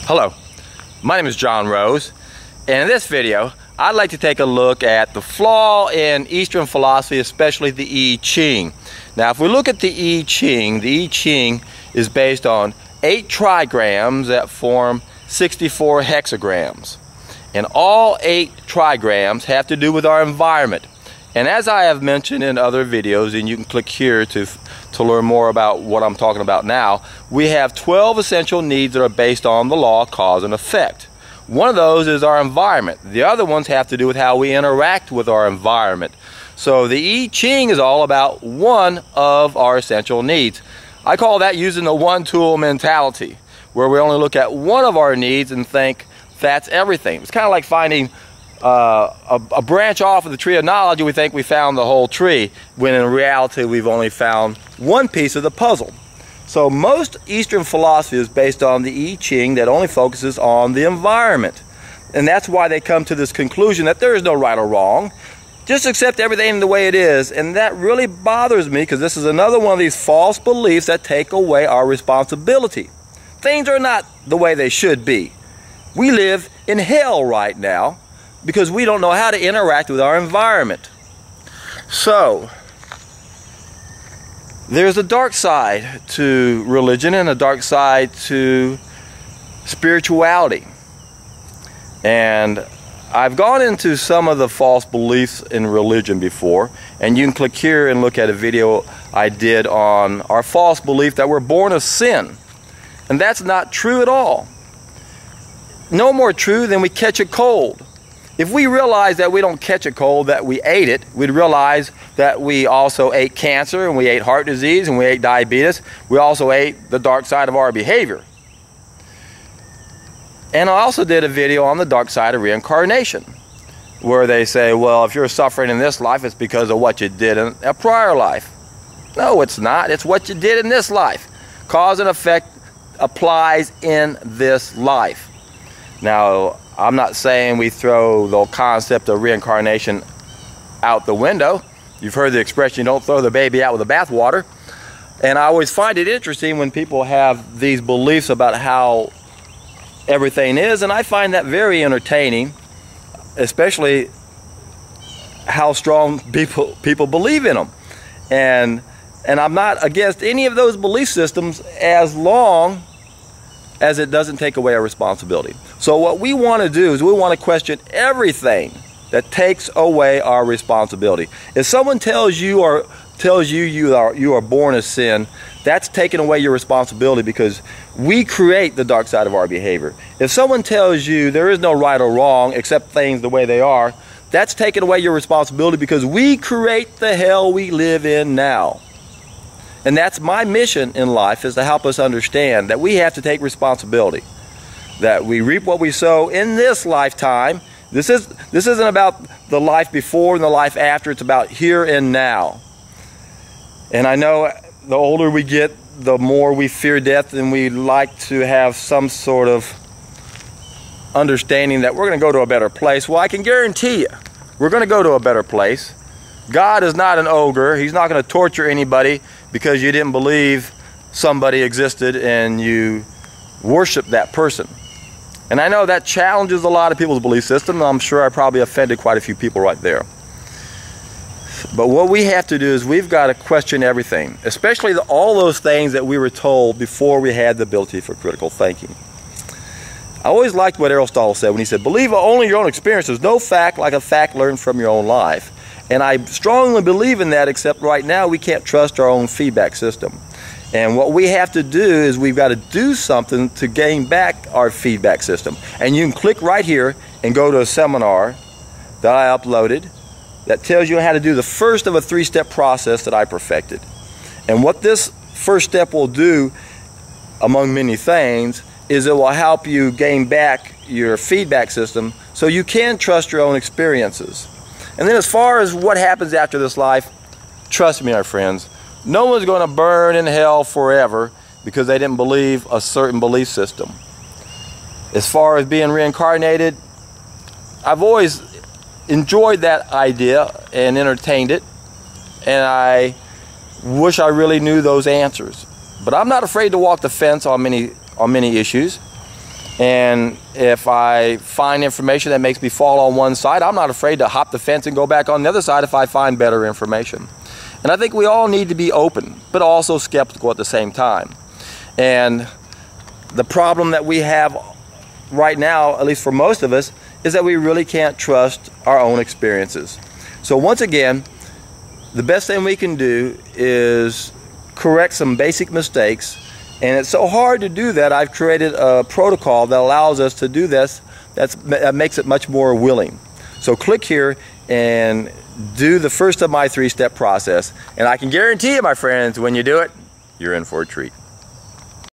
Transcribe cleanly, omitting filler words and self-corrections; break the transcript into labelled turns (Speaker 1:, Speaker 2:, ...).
Speaker 1: Hello, my name is John Rose, and in this video I'd like to take a look at the flaw in Eastern philosophy, especially the I Ching. Now if we look at the I Ching is based on 8 trigrams that form 64 hexagrams, and all 8 trigrams have to do with our environment. And as I have mentioned in other videos, and you can click here to learn more about what I'm talking about now, we have 12 essential needs that are based on the law of cause and effect. One of those is our environment. The other ones have to do with how we interact with our environment. So the I Ching is all about one of our essential needs. I call that using the one-tool mentality, where we only look at one of our needs and think that's everything. It's kind of like finding a branch off of the tree of knowledge, and we think we found the whole tree, when in reality we've only found one piece of the puzzle. So most Eastern philosophy is based on the I Ching that only focuses on the environment. And that's why they come to this conclusion that there is no right or wrong. Just accept everything the way it is. And that really bothers me, because this is another one of these false beliefs that take away our responsibility. Things are not the way they should be. We live in hell right now because we don't know how to interact with our environment. So there's a dark side to religion and a dark side to spirituality. And I've gone into some of the false beliefs in religion before, and you can click here and look at a video I did on our false belief that we're born of sin. And that's not true at all. No more true than we catch a cold. If we realize that we don't catch a cold, that we ate it, we'd realize that we also ate cancer, and we ate heart disease, and we ate diabetes. We also ate the dark side of our behavior. And I also did a video on the dark side of reincarnation, where they say, well, if you're suffering in this life, it's because of what you did in a prior life. No, it's not. It's what you did in this life. Cause and effect applies in this life. Now, I'm not saying we throw the concept of reincarnation out the window. You've heard the expression, you don't throw the baby out with the bathwater. And I always find it interesting when people have these beliefs about how everything is, and I find that very entertaining, especially how strong people believe in them. And I'm not against any of those belief systems as long as it doesn't take away our responsibility. So what we want to do is we want to question everything that takes away our responsibility. If someone tells you you are born of sin, that's taking away your responsibility, because we create the dark side of our behavior. If someone tells you there is no right or wrong, accept things the way they are, that's taking away your responsibility, because we create the hell we live in now. And that's my mission in life, is to help us understand that we have to take responsibility, that we reap what we sow in this lifetime. This isn't about the life before and the life after. It's about here and now. And I know the older we get, the more we fear death, and we like to have some sort of understanding that we're going to go to a better place. Well, I can guarantee you, we're going to go to a better place. God is not an ogre. He's not going to torture anybody because you didn't believe somebody existed and you worship that person. And I know that challenges a lot of people's belief system, and I'm sure I probably offended quite a few people right there. But what we have to do is we've got to question everything, especially all those things that we were told before we had the ability for critical thinking. I always liked what Aristotle said when he said, believe only your own experiences, no fact like a fact learned from your own life. And I strongly believe in that, except right now we can't trust our own feedback system. And what we have to do is we've got to do something to gain back our feedback system. And you can click right here and go to a seminar that I uploaded that tells you how to do the first of a 3-step process that I perfected. And what this first step will do, among many things, is it will help you gain back your feedback system so you can trust your own experiences. And then as far as what happens after this life, trust me, my friends, no one's going to burn in hell forever because they didn't believe a certain belief system. As far as being reincarnated, I've always enjoyed that idea and entertained it, and I wish I really knew those answers. But I'm not afraid to walk the fence on many issues. And if I find information that makes me fall on one side, I'm not afraid to hop the fence and go back on the other side if I find better information. And I think we all need to be open, but also skeptical at the same time. And the problem that we have right now, at least for most of us, is that we really can't trust our own experiences. So once again, the best thing we can do is correct some basic mistakes. And it's so hard to do that, I've created a protocol that allows us to do this that makes it much more willing. So click here and do the first of my 3-step process. And I can guarantee you, my friends, when you do it, you're in for a treat.